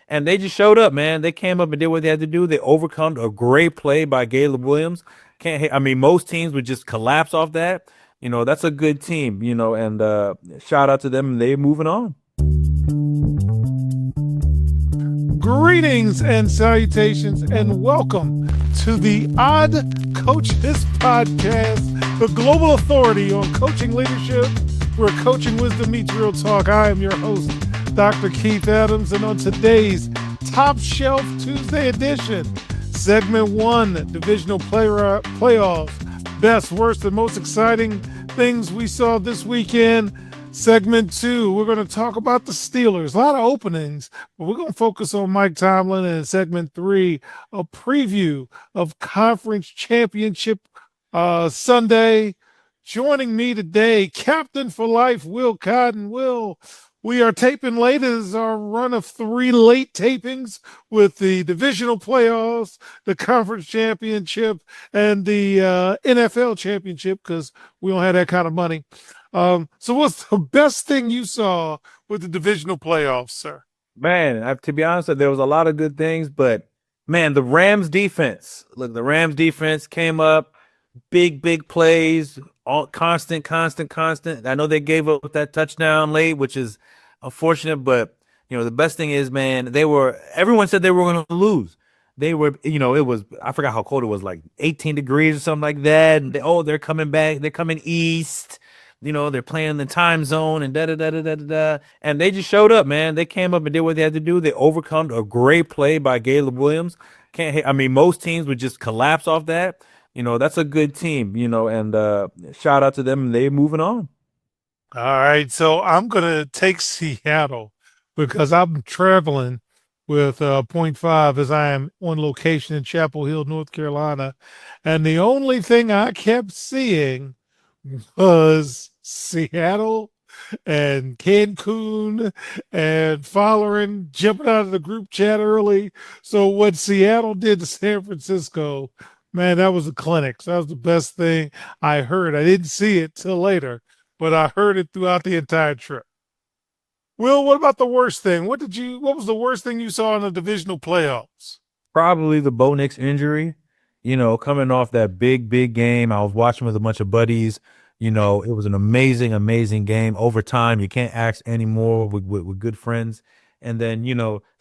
and they just showed up, man. They came up and did what they had to do. They overcome a great play by Caleb Williams. Can't hit, I mean, most teams would just collapse off that. That's a good team. And shout out to them. And they're moving on. Greetings and salutations, and welcome to the Odd Coaches Podcast, the global authority on coaching leadership, where coaching wisdom meets real talk. I am your host, Dr. Keith Adams, and on today's Top Shelf Tuesday edition, Segment 1, Divisional Playoffs, Best, Worst, and Most Exciting Things We Saw This Weekend. Segment 2, we're going to talk about the Steelers. A lot of openings, but we're going to focus on Mike Tomlin. And in segment 3, a preview of Conference Championship Sunday. Joining me today, Captain for Life, Will Cotton. Will, we are taping late as our run of 3 late tapings with the divisional playoffs, the Conference Championship, and the NFL Championship, because we don't have that kind of money. So what's the best thing you saw with the divisional playoffs, sir? Man, to be honest, there was a lot of good things, but man, the Rams defense. Look, the Rams defense came up, big plays, all constant. I know they gave up that touchdown late, which is unfortunate, but the best thing is, man, everyone said they were going to lose. They were, it was, I forgot how cold it was, like 18 degrees or something like that. And they're coming back. They're coming east. They're playing the time zone and da. And they just showed up, man. They came up and did what they had to do. They overcome a great play by Caleb Williams. Most teams would just collapse off that. That's a good team, and shout out to them. And they're moving on. All right. So I'm going to take Seattle because I'm traveling with point 5 as I am on location in Chapel Hill, North Carolina. And the only thing I kept seeing was Seattle and Cancun and following, jumping out of the group chat early. So what Seattle did to San Francisco, man, that was a clinic. So that was the best thing I heard. I didn't see it till later, but I heard it throughout the entire trip. Will, what about the worst thing? What was the worst thing you saw in the divisional playoffs? Probably the Bo Nix injury. Coming off that big game, I was watching with a bunch of buddies. It was an amazing game. Overtime, you can't ask anymore with good friends. And then,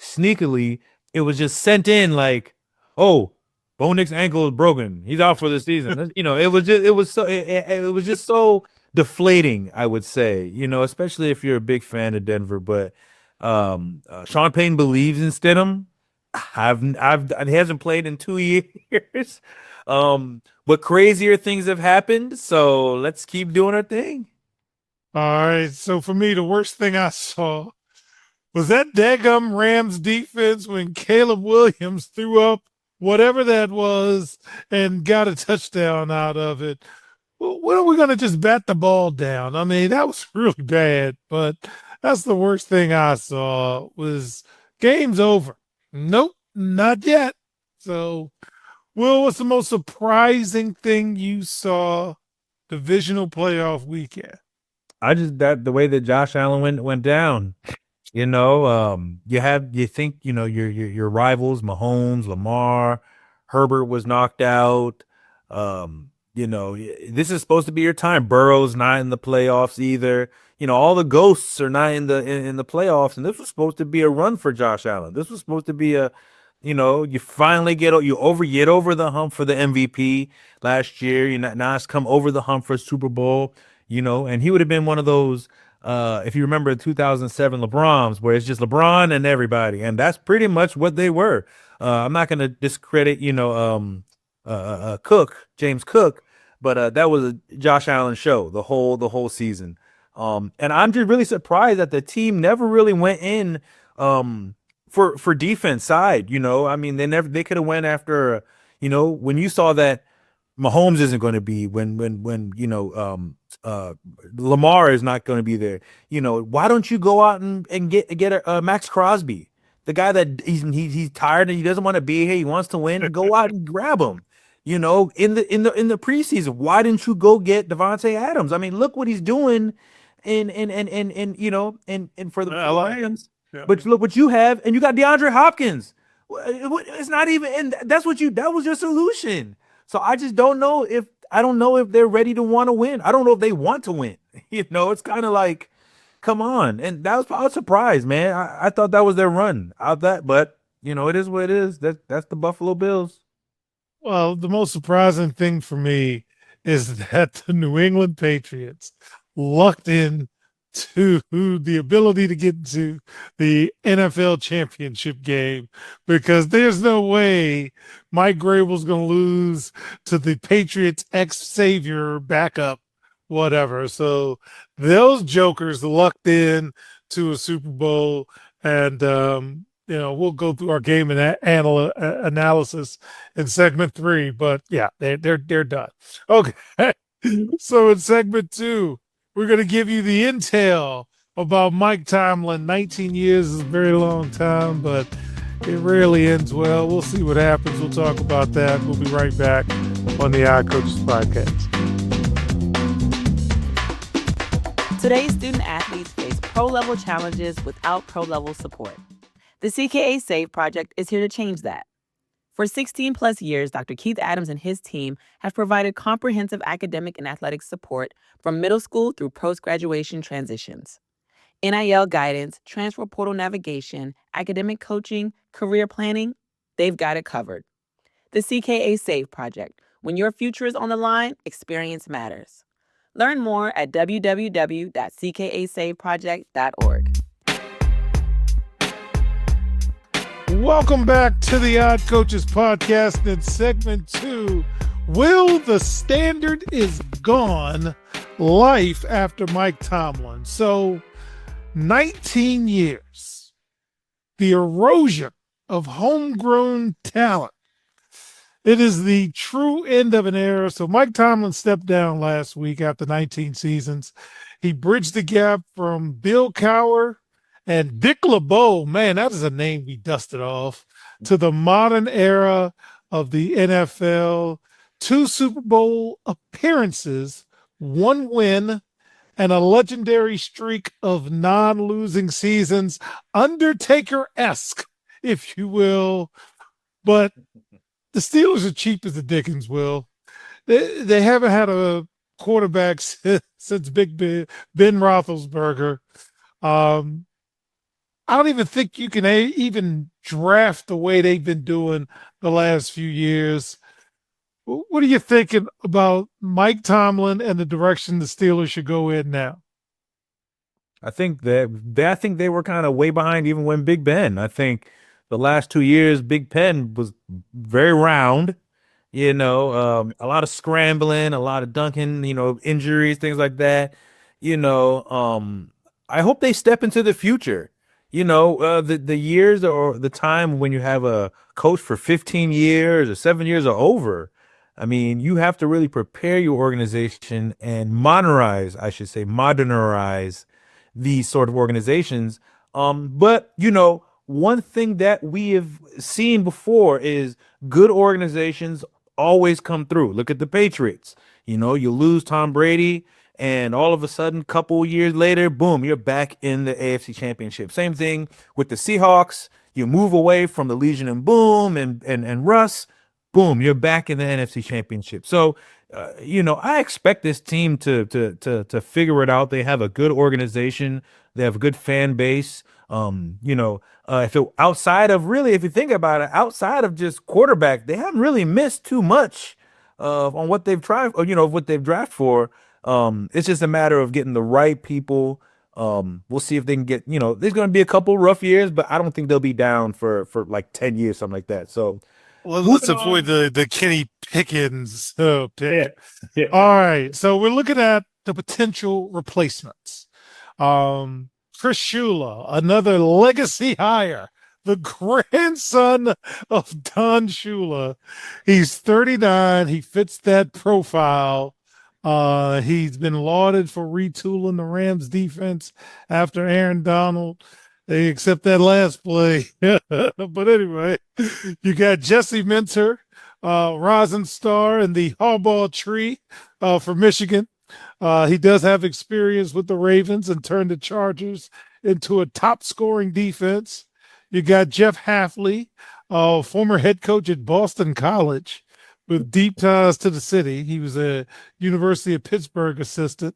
sneakily, it was just sent in like, oh, Bo Nix's ankle is broken. He's out for the season. It was just so deflating, I would say, especially if you're a big fan of Denver. But Sean Payton believes in Stidham. He hasn't played in 2 years. But crazier things have happened, so let's keep doing our thing. All right. So for me, the worst thing I saw was that daggum Rams defense when Caleb Williams threw up whatever that was and got a touchdown out of it. Well, when are we going to just bat the ball down? I mean, that was really bad, but that's the worst thing I saw was game's over. Nope, not yet. So, Will, what's the most surprising thing you saw divisional playoff weekend? The way that Josh Allen went down. You think your rivals, Mahomes, Lamar, Herbert was knocked out. This is supposed to be your time. Burrow's not in the playoffs either. All the ghosts are not in the playoffs, and this was supposed to be a run for Josh Allen. This was supposed to be you finally get over the hump for the MVP last year. Now it's come over the hump for Super Bowl. And he would have been one of those. If you remember 2007 LeBrons, where it's just LeBron and everybody, and that's pretty much what they were. I'm not going to discredit, James Cook, but that was a Josh Allen show the whole season. And I'm just really surprised that the team never really went in for defense side. They could have went after, when you saw that Mahomes isn't going to be, when Lamar is not going to be there. Why don't you go out and get a Max Crosby, the guy that he's tired and he doesn't want to be here. He wants to win. Go out and grab him. In the preseason, why didn't you go get Devontae Adams? I mean, look what he's doing in for the Lions. Yeah. But look what you have, and you got DeAndre Hopkins. It's not even, and that was your solution. So I don't know if they're ready to want to win. I don't know if they want to win. It's kind of like, come on. And I was surprised, man. I thought that was their run out that, but it is what it is. That's the Buffalo Bills. Well, the most surprising thing for me is that the New England Patriots lucked in to the ability to get into the NFL championship game, because there's no way Mike Grable's going to lose to the Patriots ex-savior backup, whatever. So those jokers lucked in to a Super Bowl, and we'll go through our game analysis in segment 3, but yeah, they're done. Okay. So in segment 2, we're going to give you the intel about Mike Tomlin. 19 years is a very long time, but it rarely ends well. We'll see what happens. We'll talk about that. We'll be right back on the iCoaches Podcast. Today's student athletes face pro-level challenges without pro-level support. The CKA SAVE project is here to change that. For 16 plus years, Dr. Keith Adams and his team have provided comprehensive academic and athletic support from middle school through post-graduation transitions. NIL guidance, transfer portal navigation, academic coaching, career planning, they've got it covered. The CKA SAVE project. When your future is on the line, experience matters. Learn more at www.ckasaveproject.org. Welcome back to the Odd Coaches Podcast. In segment 2, will the standard is gone life after Mike Tomlin? So 19 years, the erosion of homegrown talent. It is the true end of an era. So Mike Tomlin stepped down last week after 19 seasons. He bridged the gap from Bill Cowher and Dick LeBeau, man, that is a name we dusted off, to the modern era of the NFL. 2 Super Bowl appearances, 1 win, and a legendary streak of non-losing seasons, Undertaker-esque, if you will. But the Steelers are cheap as the Dickens, Will. They haven't had a quarterback since Big Ben Roethlisberger. I don't even think you can even draft the way they've been doing the last few years. What are you thinking about Mike Tomlin and the direction the Steelers should go in now? I think they were kind of way behind even when Big Ben. I think the last 2 years, Big Ben was very round. A lot of scrambling, a lot of dunking, injuries, things like that. I hope they step into the future. The years or the time when you have a coach for 15 years or 7 years are over. I mean, you have to really prepare your organization and modernize these sort of organizations. But one thing that we have seen before is good organizations always come through. Look at the Patriots. You lose Tom Brady, and all of a sudden, couple years later, boom, you're back in the AFC Championship. Same thing with the Seahawks. You move away from the Legion and Boom and Russ, boom, you're back in the NFC Championship. So, I expect this team to figure it out. They have a good organization. They have a good fan base. If you think about it, outside of just quarterback, they haven't really missed too much on what they've tried, or what they've drafted for. It's just a matter of getting the right people. We'll see if they can get, there's going to be a couple rough years, but I don't think they'll be down for like 10 years, something like that. So, well, let's avoid the Kenny Pickens pick. Yeah. All right. So we're looking at the potential replacements. Chris Shula, another legacy hire, the grandson of Don Shula. He's 39. He fits that profile. He's been lauded for retooling the Rams defense after Aaron Donald, except that last play. But anyway, you got Jesse Minter, Rising Star, and the Harbaugh tree for Michigan. He does have experience with the Ravens and turned the Chargers into a top scoring defense. You got Jeff Hafley, former head coach at Boston College with deep ties to the city. He was a University of Pittsburgh assistant.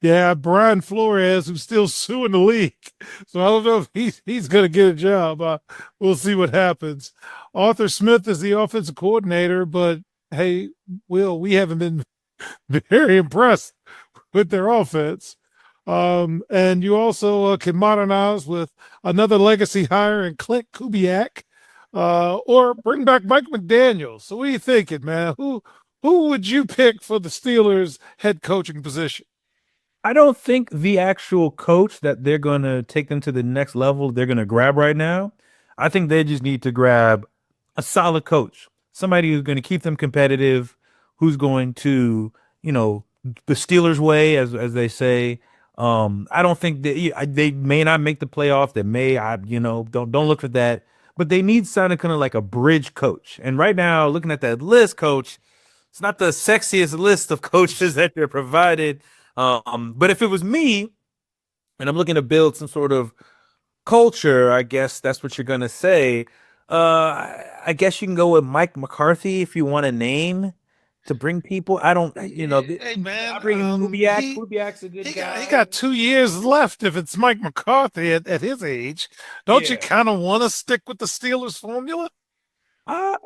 Yeah, Brian Flores, who's still suing the league. So I don't know if he's going to get a job. We'll see what happens. Arthur Smith is the offensive coordinator, but hey, Will, we haven't been very impressed with their offense. And you also can modernize with another legacy hire in Clint Kubiak, or bring back Mike McDaniel. So what are you thinking, man? Who would you pick for the Steelers head coaching position? I don't think the actual coach that they're going to take them to the next level they're going to grab right now. I think they just need to grab a solid coach, somebody who's going to keep them competitive, who's going to, the Steelers way, as they say. I don't think they may not make the playoff. They may, don't look for that. But they need something kind of like a bridge coach. And right now, looking at that list, coach, it's not the sexiest list of coaches that they're provided. But if it was me, and I'm looking to build some sort of culture, I guess that's what you're gonna say. I guess you can go with Mike McCarthy if you want a name to bring people. I don't, Hey man, I bring Kubiak. Kubiak's a good he guy. got 2 years left. If it's Mike McCarthy at his age, don't you kind of want to stick with the Steelers formula?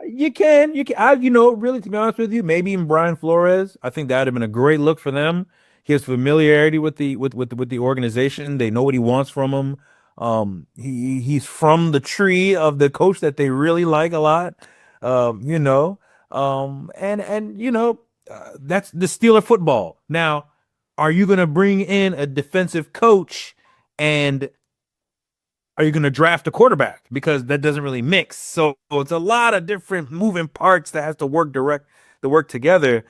You can. Really, to be honest with you, maybe even Brian Flores. I think that would have been a great look for them. He has familiarity with the organization. They know what he wants from him. He's from the tree of the coach that they really like a lot. That's the Steeler football. Now, are you going to bring in a defensive coach, and are you going to draft a quarterback? Because that doesn't really mix. So it's a lot of different moving parts that has to work together.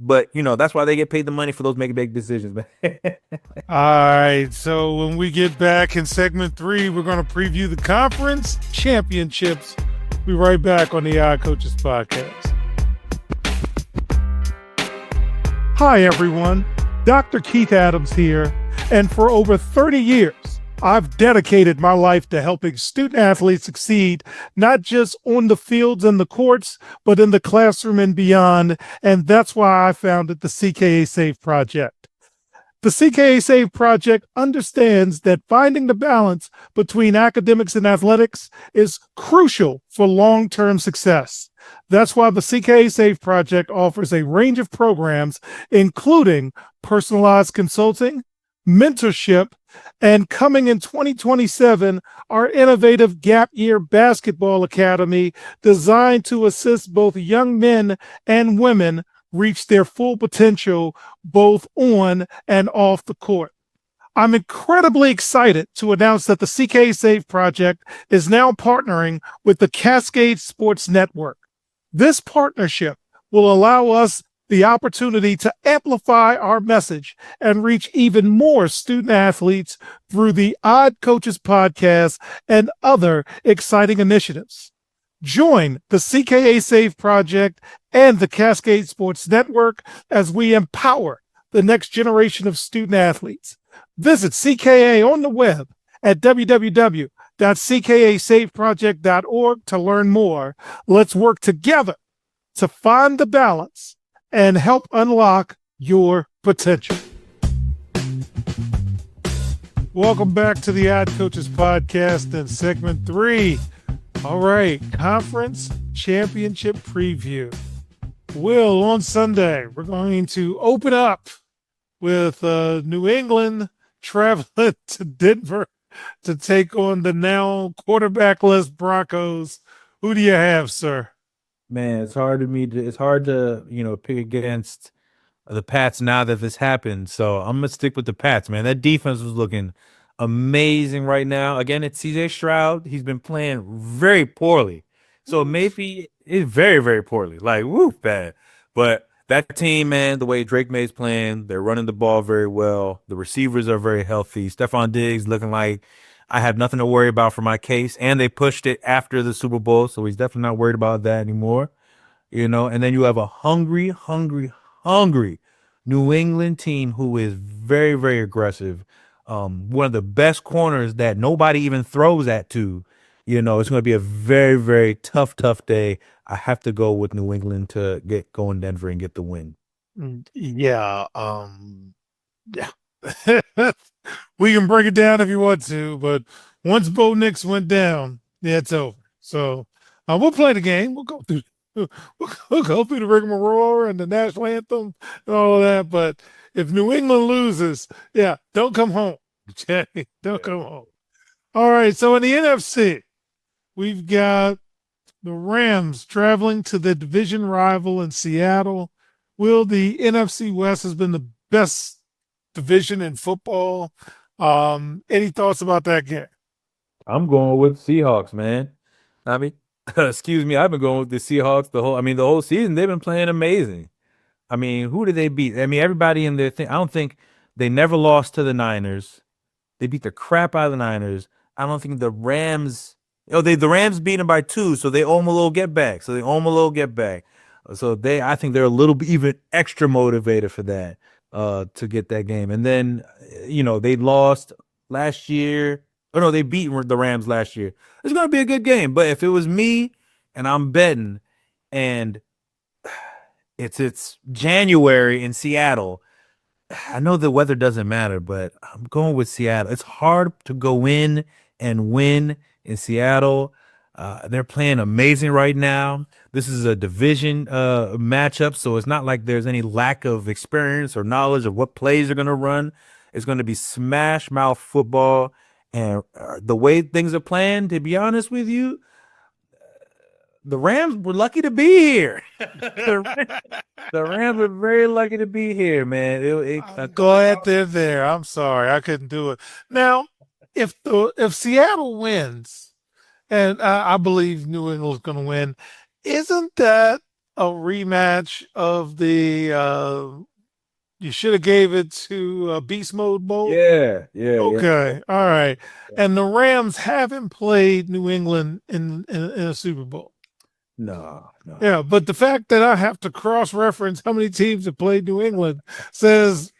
But that's why they get paid the money for those make big decisions, man. All right. So when we get back in segment 3, we're going to preview the conference championships. We'll be right back on the Odd Coaches Podcast. Hi, everyone. Dr. Keith Adams here. And for over 30 years, I've dedicated my life to helping student athletes succeed, not just on the fields and the courts, but in the classroom and beyond. And that's why I founded the CKA Save Project. The CKA Save Project understands that finding the balance between academics and athletics is crucial for long-term success. That's why the CKA Save Project offers a range of programs, including personalized consulting, mentorship, and coming in 2027, our innovative Gap Year Basketball Academy designed to assist both young men and women reach their full potential both on and off the court. I'm incredibly excited to announce that the CK Save Project is now partnering with the Cascade Sports Network. This partnership will allow us the opportunity to amplify our message and reach even more student athletes through the Odd Coaches Podcast and other exciting initiatives. Join the CKA Save Project and the Cascade Sports Network as we empower the next generation of student athletes. Visit CKA on the web at www.ckasaveproject.org to learn more. Let's work together to find the balance and help unlock your potential. Welcome back to the Odd Coaches Podcast in segment 3. All right, conference championship preview. Will, on Sunday, we're going to open up with New England traveling to Denver to take on the now quarterbackless Broncos. Who do you have, sir? Man, it's hard to pick against the Pats now that this happened. So I'm gonna stick with the Pats, man. That defense was looking amazing right now. Again, it's CJ Stroud. He's been playing very poorly. So maybe it's very, very poorly. Like, woo, bad. But that team, man, the way Drake May's playing, they're running the ball very well. The receivers are very healthy. Stephon Diggs looking like I have nothing to worry about for my case. And they pushed it after the Super Bowl, so he's definitely not worried about that anymore. And then you have a hungry New England team who is very, very aggressive. one of the best corners that nobody even throws at to. It's going to be a very, very tough day. I have to go with New England to go in Denver and get the win. Yeah. Yeah. We can break it down if you want to, but once Bo Nix went down, it's over. So we'll play the game. We'll go through the rigmarole and the national anthem and all of that. But if New England loses, don't come home. Don't come home. All right. So in the NFC, we've got the Rams traveling to the division rival in Seattle. Will, the NFC West has been the best division in football. Any thoughts about that game? I'm going with Seahawks, man. I mean, excuse me, I've been going with the Seahawks the whole season. They've been playing amazing. I mean, who did they beat? I mean, everybody in their thing. I don't think they never lost to the Niners. They beat the crap out of the Niners. I don't think the Rams. The Rams beat them by 2, so they owe them a little get back. So I think they're a little bit even extra motivated for that, to get that game. And then, they lost last year. Oh no, they beat the Rams last year. It's gonna be a good game. But if it was me and I'm betting, and it's January in Seattle, I know the weather doesn't matter, but I'm going with Seattle. It's hard to go in and win in Seattle. They're playing amazing right now. This is a division matchup, so it's not like there's any lack of experience or knowledge of what plays they're going to run. It's going to be smash mouth football. And the way things are playing, to be honest with you, the Rams were lucky to be here. The Rams were very lucky to be here, man. I'm glad they're there. I'm sorry, I couldn't do it. Now, if Seattle wins, and I believe New England's going to win, isn't that a rematch of the you should have gave it to Beast Mode Bowl? Yeah. Okay, all right. And the Rams haven't played New England in a Super Bowl. No. Yeah, but the fact that I have to cross-reference how many teams have played New England says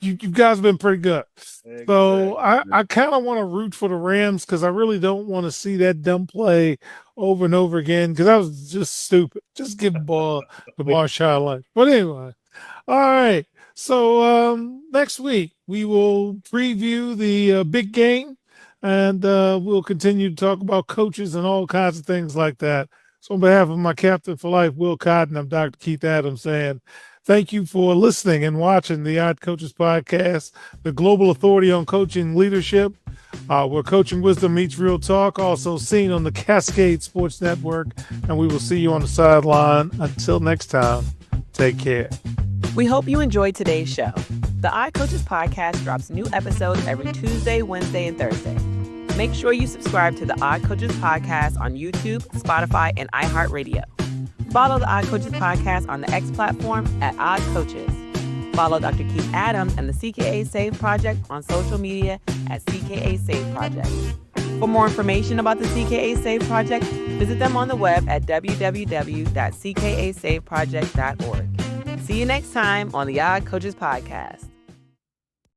you guys have been pretty good. Exactly. So I kind of want to root for the Rams because I really don't want to see that dumb play over and over again because that was just stupid. Just give the ball to Marshawn Lynch. But anyway, all right. So next week we will preview the big game, and we'll continue to talk about coaches and all kinds of things like that. So on behalf of my captain for life, Will Cotton, I'm Dr. Keith Adams saying thank you for listening and watching the Odd Coaches Podcast, the global authority on coaching leadership, where coaching wisdom meets real talk, also seen on the Cascade Sports Network. And we will see you on the sideline. Until next time, take care. We hope you enjoyed today's show. The Odd Coaches Podcast drops new episodes every Tuesday, Wednesday, and Thursday. Make sure you subscribe to the Odd Coaches Podcast on YouTube, Spotify, and iHeartRadio. Follow the Odd Coaches Podcast on the X platform at Odd Coaches. Follow Dr. Keith Adams and the CKA Save Project on social media at CKA Save Project. For more information about the CKA Save Project, visit them on the web at www.ckasaveproject.org. See you next time on the Odd Coaches Podcast.